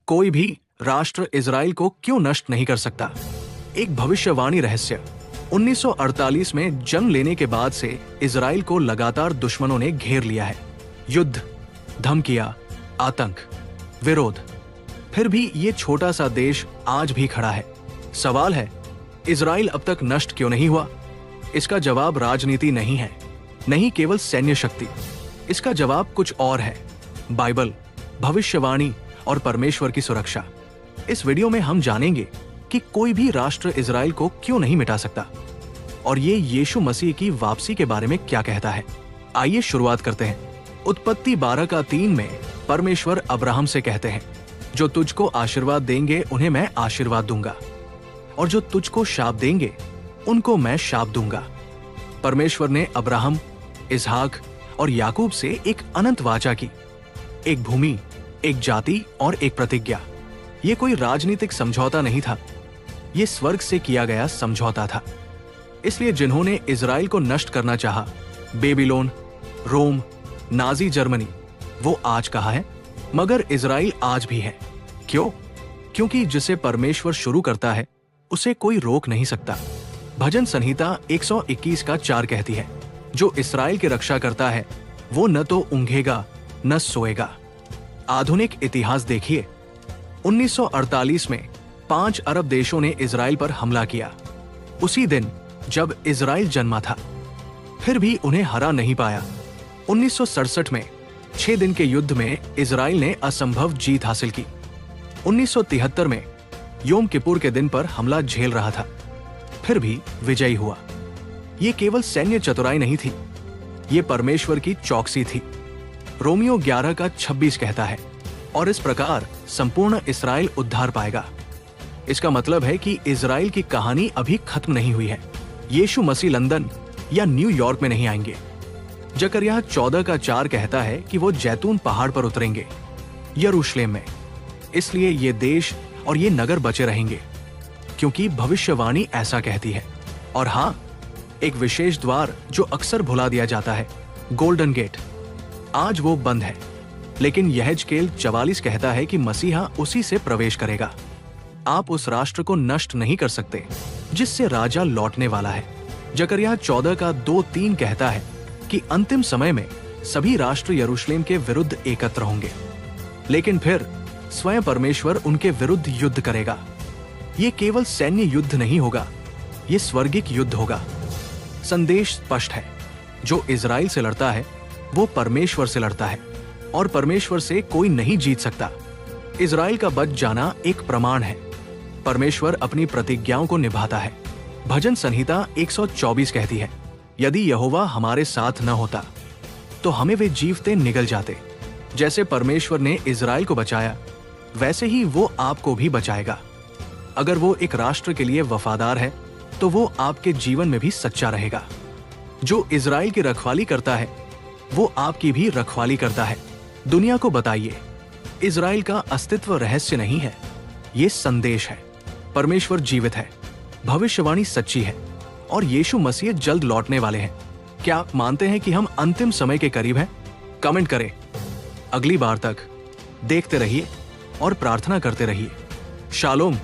कोई भी राष्ट्र इजराइल को क्यों नष्ट नहीं कर सकता? एक भविष्यवाणी रहस्य। 1948 में जंग लेने के बाद से इजराइल को लगातार दुश्मनों ने घेर लिया है। युद्ध, धमकियां, आतंक, विरोध। फिर भी ये छोटा सा देश आज भी खड़ा है। सवाल है, इजराइल अब तक नष्ट क्यों नहीं हुआ? इसका जवाब राजनीति नहीं है, नहीं केवल सैन्य शक्ति। इसका जवाब कुछ और है। बाइबल, भविष्यवाणी और परमेश्वर की सुरक्षा। इस वीडियो में हम जानेंगे कि कोई भी राष्ट्र इजराइल को क्यों नहीं मिटा सकता और ये यीशु मसीह की वापसी के बारे में क्या कहता है। आइए शुरुआत करते हैं। उत्पत्ति 12:3 में परमेश्वर अब्राहम से कहते हैं, जो तुझको आशीर्वाद देंगे उन्हें मैं आशीर्वाद दूंगा और जो तुझको शाप देंगे उनको मैं शाप दूंगा। परमेश्वर ने अब्राहम, इसहाक और याकूब से एक अनंत वाचा की, एक भूमि, एक जाति और एक प्रतिज्ञा। ये कोई राजनीतिक समझौता नहीं था, ये स्वर्ग से किया गया समझौता था। इसलिए जिन्होंने इजराइल को नष्ट करना चाहा, बेबीलोन, रोम, नाजी जर्मनी, वो आज कहाँ है? मगर इजराइल आज भी है। क्यों? क्योंकि जिसे परमेश्वर शुरू करता है उसे कोई रोक नहीं सकता। भजन संहिता 121:4 कहती है, जो इस्राएल की रक्षा करता है वो न तो ऊंघेगा न सोएगा। आधुनिक इतिहास देखिए। 1948 में 5 अरब देशों ने इजराइल पर हमला किया, उसी दिन जब इजराइल जन्मा था। फिर भी उन्हें हरा नहीं पाया। 1967 में 6 दिन के युद्ध में इजराइल ने असंभव जीत हासिल की। 1973 में योम किपुर के दिन पर हमला झेल रहा था, फिर भी विजयी हुआ। ये केवल सैन्य चतुराई नहीं थी, ये परमेश्वर की चौकसी थी। रोमियो 11:26 कहता है, और इस प्रकार संपूर्ण इस्राएल उद्धार पाएगा। इसका मतलब है कि इजराइल की कहानी अभी खत्म नहीं हुई है। यीशु मसीह लंदन या न्यूयॉर्क में नहीं आएंगे। जकरिया 14:4 कहता है कि वो जैतून पहाड़ पर उतरेंगे, यरूशलेम में। इसलिए ये देश और ये नगर बचे रहेंगे, क्योंकि भविष्यवाणी ऐसा कहती है। और हाँ, एक विशेष द्वार जो अक्सर भुला दिया जाता है, गोल्डन गेट, आज वो बंद है। लेकिन यहेजकेल 44 कहता है कि मसीहा उसी से प्रवेश करेगा। आप उस राष्ट्र को नष्ट नहीं कर सकते जिससे राजा लौटने वाला है। जकरिया 14:2-3 कहता है कि अंतिम समय में सभी राष्ट्र यरूशलेम के विरुद्ध एकत्र होंगे, लेकिन फिर स्वयं परमेश्वर उनके विरुद्ध युद्ध करेगा। ये केवल सैन्य युद्ध नहीं होगा, ये स्वर्गिक युद्ध होगा। संदेश स्पष्ट है, जो इजराइल से लड़ता है वो परमेश्वर से लड़ता है और परमेश्वर से कोई नहीं जीत सकता। इजराइल का बच जाना एक प्रमाण है, परमेश्वर अपनी प्रतिज्ञाओं को निभाता है। भजन संहिता 124 कहती है, यदि यहोवा हमारे साथ न होता तो हमें वे जीवते निगल जाते। जैसे परमेश्वर ने इजराइल को बचाया, वैसे ही वो आपको भी बचाएगा। अगर वो एक राष्ट्र के लिए वफादार है तो वो आपके जीवन में भी सच्चा रहेगा। जो इजराइल की रखवाली करता है वो आपकी भी रखवाली करता है। दुनिया को बताइए, इजराइल का अस्तित्व रहस्य नहीं है, ये संदेश है। परमेश्वर जीवित है, भविष्यवाणी सच्ची है और यीशु मसीह जल्द लौटने वाले हैं। क्या आप मानते हैं कि हम अंतिम समय के करीब हैं? कमेंट करें। अगली बार तक देखते रहिए और प्रार्थना करते रहिए। शालोम।